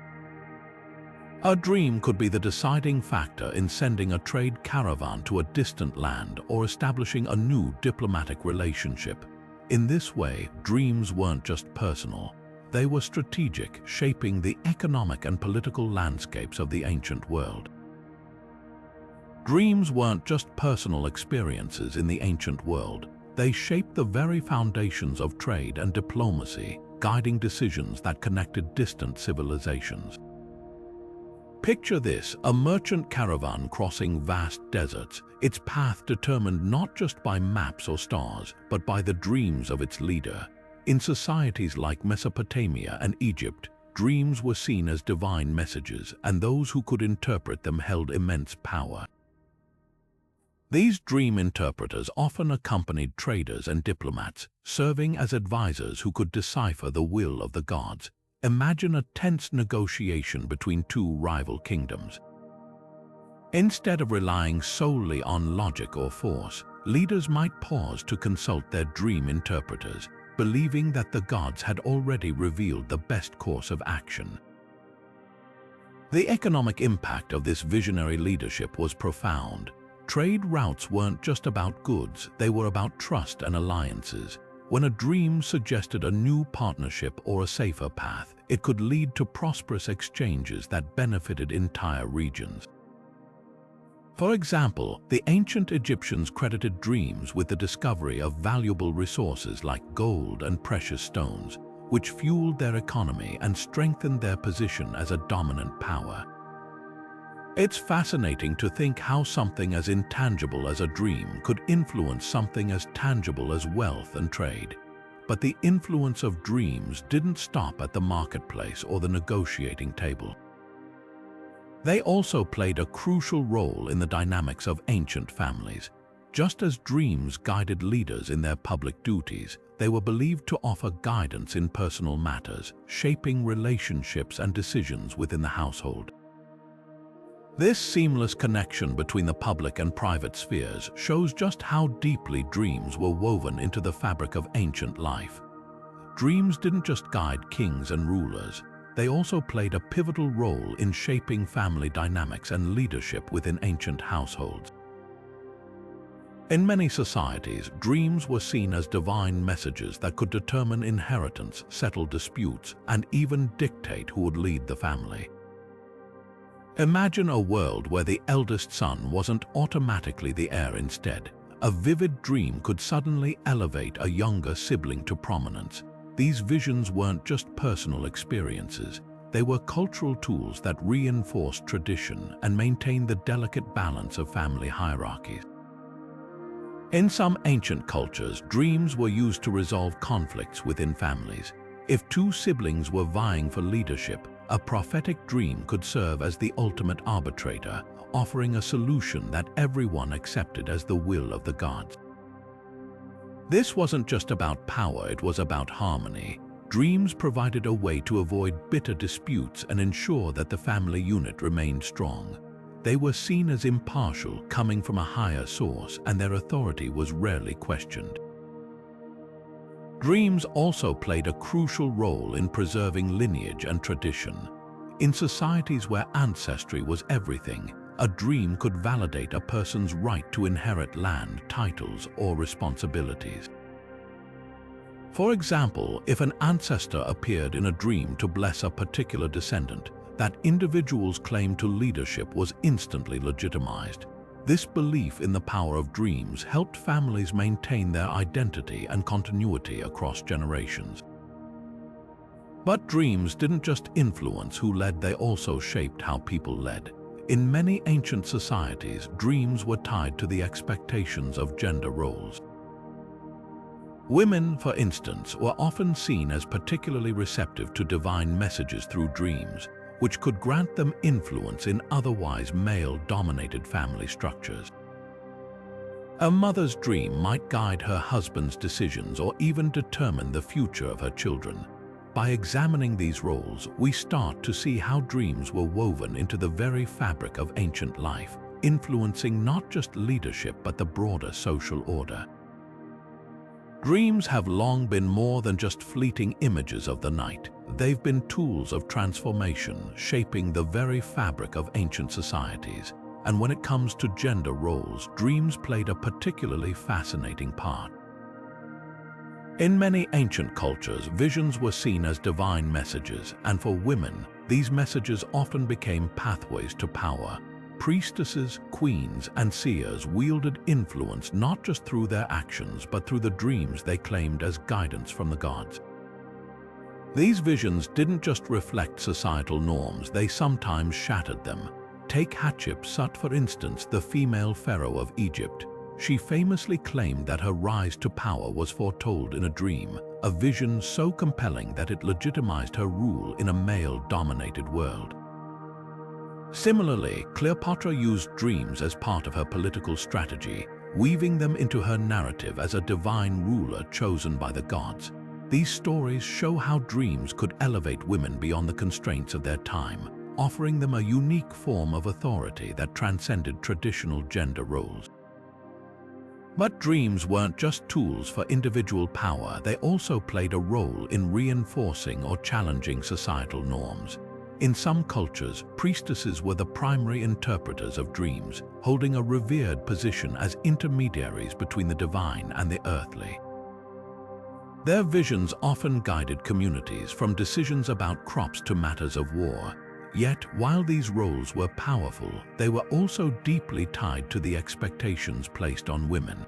A dream could be the deciding factor in sending a trade caravan to a distant land or establishing a new diplomatic relationship. In this way, dreams weren't just personal. They were strategic, shaping the economic and political landscapes of the ancient world. Dreams weren't just personal experiences in the ancient world. They shaped the very foundations of trade and diplomacy, guiding decisions that connected distant civilizations. Picture this, a merchant caravan crossing vast deserts, its path determined not just by maps or stars, but by the dreams of its leader. In societies like Mesopotamia and Egypt, dreams were seen as divine messages, and those who could interpret them held immense power. These dream interpreters often accompanied traders and diplomats, serving as advisors who could decipher the will of the gods. Imagine a tense negotiation between two rival kingdoms. Instead of relying solely on logic or force, leaders might pause to consult their dream interpreters, believing that the gods had already revealed the best course of action. The economic impact of this visionary leadership was profound. Trade routes weren't just about goods, they were about trust and alliances. When a dream suggested a new partnership or a safer path, it could lead to prosperous exchanges that benefited entire regions. For example, the ancient Egyptians credited dreams with the discovery of valuable resources like gold and precious stones, which fueled their economy and strengthened their position as a dominant power. It's fascinating to think how something as intangible as a dream could influence something as tangible as wealth and trade. But the influence of dreams didn't stop at the marketplace or the negotiating table. They also played a crucial role in the dynamics of ancient families. Just as dreams guided leaders in their public duties, they were believed to offer guidance in personal matters, shaping relationships and decisions within the household. This seamless connection between the public and private spheres shows just how deeply dreams were woven into the fabric of ancient life. Dreams didn't just guide kings and rulers, they also played a pivotal role in shaping family dynamics and leadership within ancient households. In many societies, dreams were seen as divine messages that could determine inheritance, settle disputes, and even dictate who would lead the family. Imagine a world where the eldest son wasn't automatically the heir instead. A vivid dream could suddenly elevate a younger sibling to prominence. These visions weren't just personal experiences. They were cultural tools that reinforced tradition and maintained the delicate balance of family hierarchies. In some ancient cultures, dreams were used to resolve conflicts within families. If two siblings were vying for leadership, a prophetic dream could serve as the ultimate arbitrator, offering a solution that everyone accepted as the will of the gods. This wasn't just about power, it was about harmony. Dreams provided a way to avoid bitter disputes and ensure that the family unit remained strong. They were seen as impartial, coming from a higher source, and their authority was rarely questioned. Dreams also played a crucial role in preserving lineage and tradition. In societies where ancestry was everything, a dream could validate a person's right to inherit land, titles, or responsibilities. For example, if an ancestor appeared in a dream to bless a particular descendant, that individual's claim to leadership was instantly legitimized. This belief in the power of dreams helped families maintain their identity and continuity across generations. But dreams didn't just influence who led, they also shaped how people led. In many ancient societies, dreams were tied to the expectations of gender roles. Women, for instance, were often seen as particularly receptive to divine messages through dreams, which could grant them influence in otherwise male-dominated family structures. A mother's dream might guide her husband's decisions or even determine the future of her children. By examining these roles, we start to see how dreams were woven into the very fabric of ancient life, influencing not just leadership but the broader social order. Dreams have long been more than just fleeting images of the night. They've been tools of transformation, shaping the very fabric of ancient societies. And when it comes to gender roles, dreams played a particularly fascinating part. In many ancient cultures, visions were seen as divine messages, and for women, these messages often became pathways to power. Priestesses, queens, and seers wielded influence not just through their actions but through the dreams they claimed as guidance from the gods. These visions didn't just reflect societal norms, they sometimes shattered them. Take Hatshepsut, for instance, the female pharaoh of Egypt. She famously claimed that her rise to power was foretold in a dream, a vision so compelling that it legitimized her rule in a male-dominated world. Similarly, Cleopatra used dreams as part of her political strategy, weaving them into her narrative as a divine ruler chosen by the gods. These stories show how dreams could elevate women beyond the constraints of their time, offering them a unique form of authority that transcended traditional gender roles. But dreams weren't just tools for individual power, they also played a role in reinforcing or challenging societal norms. In some cultures, priestesses were the primary interpreters of dreams, holding a revered position as intermediaries between the divine and the earthly. Their visions often guided communities from decisions about crops to matters of war. Yet, while these roles were powerful, they were also deeply tied to the expectations placed on women.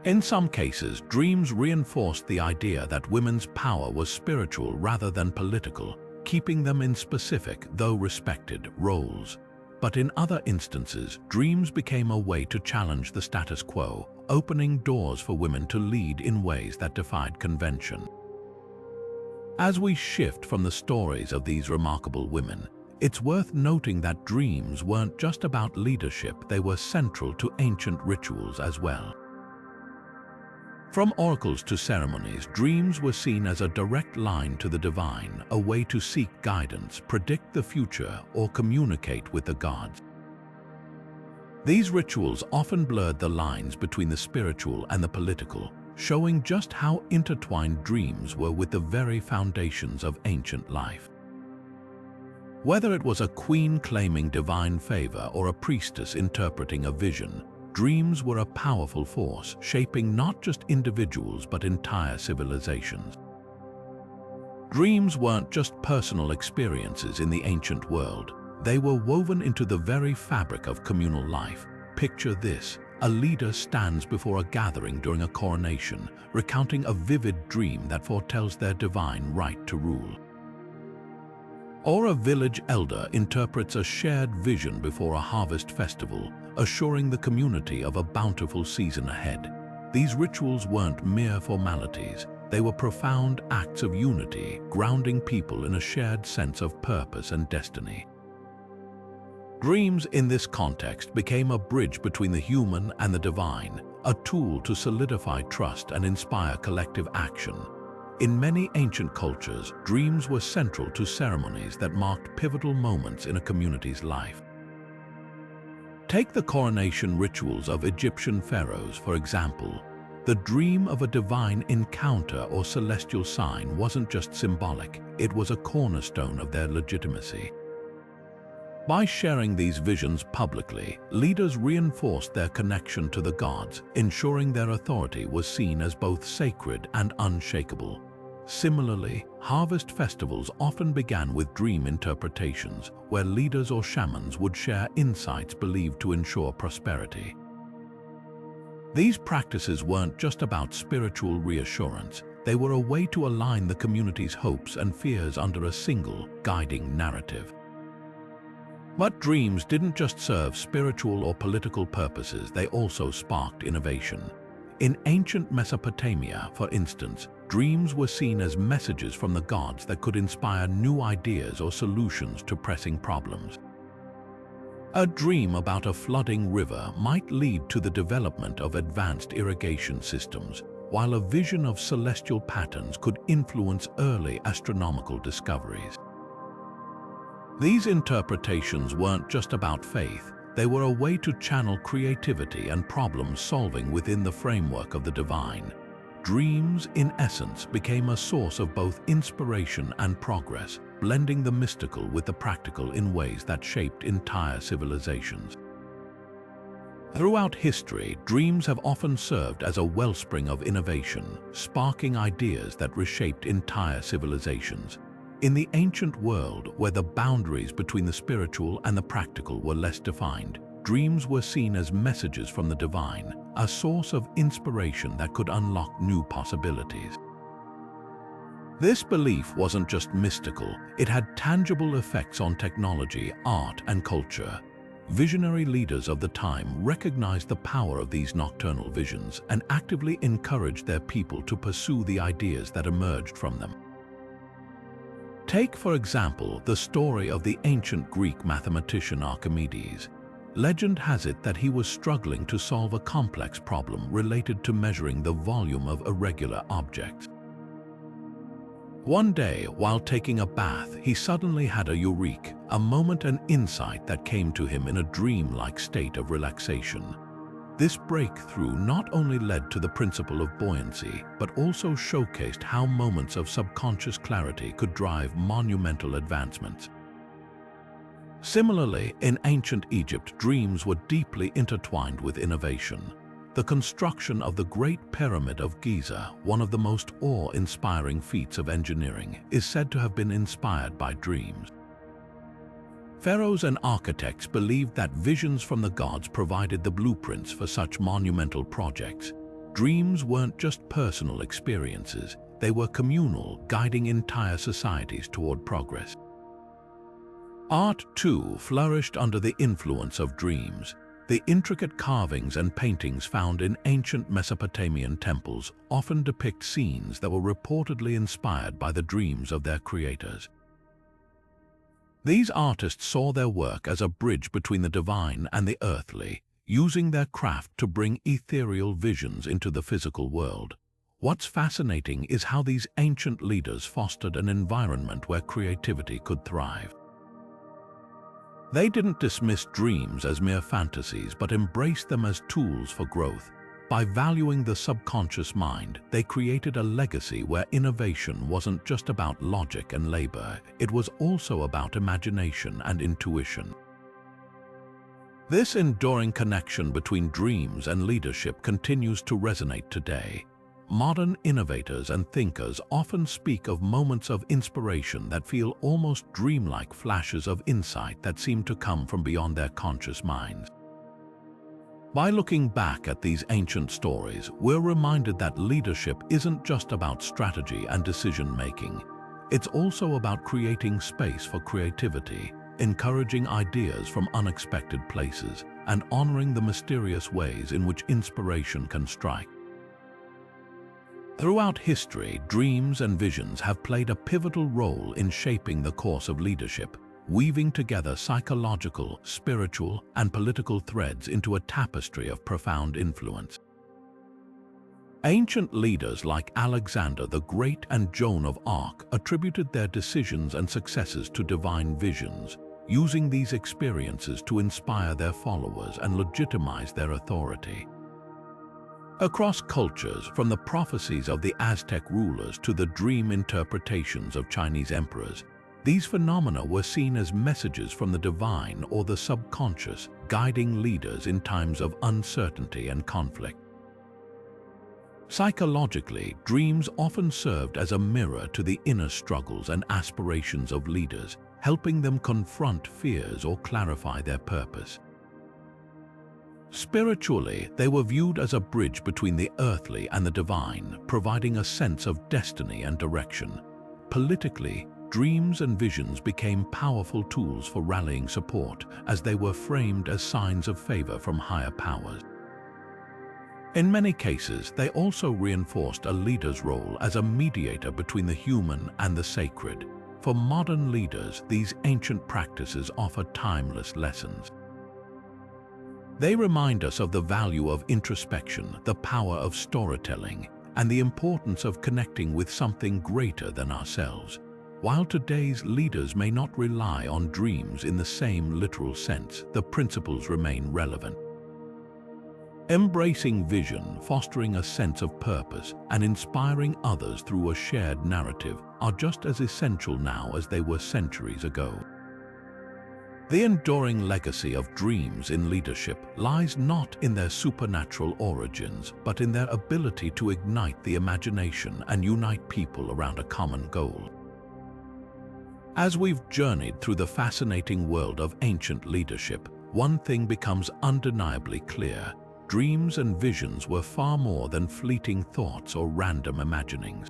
In some cases, dreams reinforced the idea that women's power was spiritual rather than political, keeping them in specific, though respected, roles. But in other instances, dreams became a way to challenge the status quo, opening doors for women to lead in ways that defied convention. As we shift from the stories of these remarkable women, it's worth noting that dreams weren't just about leadership, they were central to ancient rituals as well. From oracles to ceremonies, dreams were seen as a direct line to the divine, a way to seek guidance, predict the future, or communicate with the gods. These rituals often blurred the lines between the spiritual and the political, showing just how intertwined dreams were with the very foundations of ancient life. Whether it was a queen claiming divine favor or a priestess interpreting a vision, dreams were a powerful force, shaping not just individuals but entire civilizations. Dreams weren't just personal experiences in the ancient world, they were woven into the very fabric of communal life. Picture this: a leader stands before a gathering during a coronation, recounting a vivid dream that foretells their divine right to rule. Or a village elder interprets a shared vision before a harvest festival, assuring the community of a bountiful season ahead. These rituals weren't mere formalities, they were profound acts of unity, grounding people in a shared sense of purpose and destiny. Dreams in this context became a bridge between the human and the divine, a tool to solidify trust and inspire collective action. In many ancient cultures, dreams were central to ceremonies that marked pivotal moments in a community's life. Take the coronation rituals of Egyptian pharaohs, for example. The dream of a divine encounter or celestial sign wasn't just symbolic, it was a cornerstone of their legitimacy. By sharing these visions publicly, leaders reinforced their connection to the gods, ensuring their authority was seen as both sacred and unshakable. Similarly, harvest festivals often began with dream interpretations, where leaders or shamans would share insights believed to ensure prosperity. These practices weren't just about spiritual reassurance, they were a way to align the community's hopes and fears under a single, guiding narrative. But dreams didn't just serve spiritual or political purposes, they also sparked innovation. In ancient Mesopotamia, for instance, dreams were seen as messages from the gods that could inspire new ideas or solutions to pressing problems. A dream about a flooding river might lead to the development of advanced irrigation systems, while a vision of celestial patterns could influence early astronomical discoveries. These interpretations weren't just about faith, they were a way to channel creativity and problem-solving within the framework of the divine. Dreams, in essence, became a source of both inspiration and progress, blending the mystical with the practical in ways that shaped entire civilizations. Throughout history, dreams have often served as a wellspring of innovation, sparking ideas that reshaped entire civilizations. In the ancient world, where the boundaries between the spiritual and the practical were less defined, dreams were seen as messages from the divine, a source of inspiration that could unlock new possibilities. This belief wasn't just mystical, it had tangible effects on technology, art, and culture. Visionary leaders of the time recognized the power of these nocturnal visions and actively encouraged their people to pursue the ideas that emerged from them. Take, for example, the story of the ancient Greek mathematician Archimedes. Legend has it that he was struggling to solve a complex problem related to measuring the volume of irregular objects. One day, while taking a bath, he suddenly had a eureka, a moment and insight that came to him in a dream-like state of relaxation. This breakthrough not only led to the principle of buoyancy, but also showcased how moments of subconscious clarity could drive monumental advancements. Similarly, in ancient Egypt, dreams were deeply intertwined with innovation. The construction of the Great Pyramid of Giza, one of the most awe-inspiring feats of engineering, is said to have been inspired by dreams. Pharaohs and architects believed that visions from the gods provided the blueprints for such monumental projects. Dreams weren't just personal experiences, they were communal, guiding entire societies toward progress. Art, too, flourished under the influence of dreams. The intricate carvings and paintings found in ancient Mesopotamian temples often depict scenes that were reportedly inspired by the dreams of their creators. These artists saw their work as a bridge between the divine and the earthly, using their craft to bring ethereal visions into the physical world. What's fascinating is how these ancient leaders fostered an environment where creativity could thrive. They didn't dismiss dreams as mere fantasies, but embraced them as tools for growth. By valuing the subconscious mind, they created a legacy where innovation wasn't just about logic and labor, it was also about imagination and intuition. This enduring connection between dreams and leadership continues to resonate today. Modern innovators and thinkers often speak of moments of inspiration that feel almost dreamlike, flashes of insight that seem to come from beyond their conscious minds. By looking back at these ancient stories, we're reminded that leadership isn't just about strategy and decision-making. It's also about creating space for creativity, encouraging ideas from unexpected places, and honoring the mysterious ways in which inspiration can strike. Throughout history, dreams and visions have played a pivotal role in shaping the course of leadership, weaving together psychological, spiritual, and political threads into a tapestry of profound influence. Ancient leaders like Alexander the Great and Joan of Arc attributed their decisions and successes to divine visions, using these experiences to inspire their followers and legitimize their authority. Across cultures, from the prophecies of the Aztec rulers to the dream interpretations of Chinese emperors, these phenomena were seen as messages from the divine or the subconscious, guiding leaders in times of uncertainty and conflict. Psychologically, dreams often served as a mirror to the inner struggles and aspirations of leaders, helping them confront fears or clarify their purpose. Spiritually, they were viewed as a bridge between the earthly and the divine, providing a sense of destiny and direction. Politically, dreams and visions became powerful tools for rallying support, as they were framed as signs of favor from higher powers. In many cases, they also reinforced a leader's role as a mediator between the human and the sacred. For modern leaders, these ancient practices offer timeless lessons. They remind us of the value of introspection, the power of storytelling, and the importance of connecting with something greater than ourselves. While today's leaders may not rely on dreams in the same literal sense, the principles remain relevant. Embracing vision, fostering a sense of purpose, and inspiring others through a shared narrative are just as essential now as they were centuries ago. The enduring legacy of dreams in leadership lies not in their supernatural origins, but in their ability to ignite the imagination and unite people around a common goal. As we've journeyed through the fascinating world of ancient leadership, one thing becomes undeniably clear: dreams and visions were far more than fleeting thoughts or random imaginings.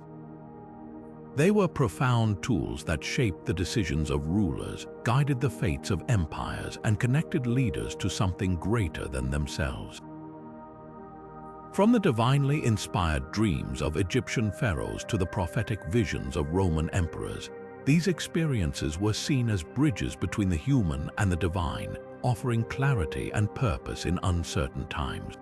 They were profound tools that shaped the decisions of rulers, guided the fates of empires, and connected leaders to something greater than themselves. From the divinely inspired dreams of Egyptian pharaohs to the prophetic visions of Roman emperors, these experiences were seen as bridges between the human and the divine, offering clarity and purpose in uncertain times.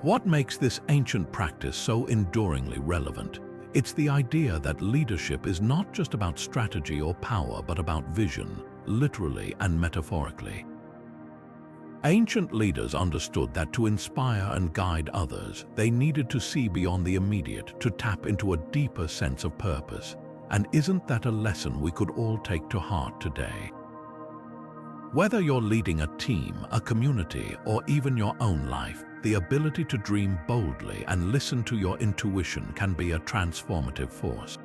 What makes this ancient practice so enduringly relevant? It's the idea that leadership is not just about strategy or power, but about vision, literally and metaphorically. Ancient leaders understood that to inspire and guide others, they needed to see beyond the immediate, to tap into a deeper sense of purpose. And isn't that a lesson we could all take to heart today? Whether you're leading a team, a community, or even your own life, the ability to dream boldly and listen to your intuition can be a transformative force.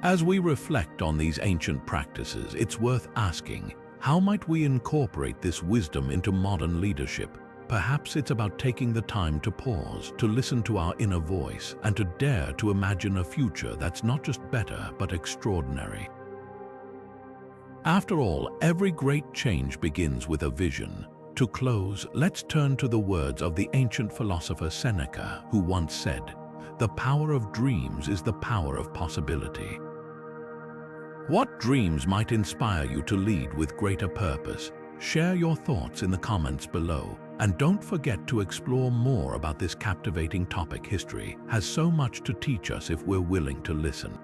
As we reflect on these ancient practices, it's worth asking, how might we incorporate this wisdom into modern leadership? Perhaps it's about taking the time to pause, to listen to our inner voice, and to dare to imagine a future that's not just better, but extraordinary. After all, every great change begins with a vision. To close, let's turn to the words of the ancient philosopher Seneca, who once said, "The power of dreams is the power of possibility." What dreams might inspire you to lead with greater purpose? Share your thoughts in the comments below, and don't forget to explore more about this captivating topic. History has so much to teach us if we're willing to listen.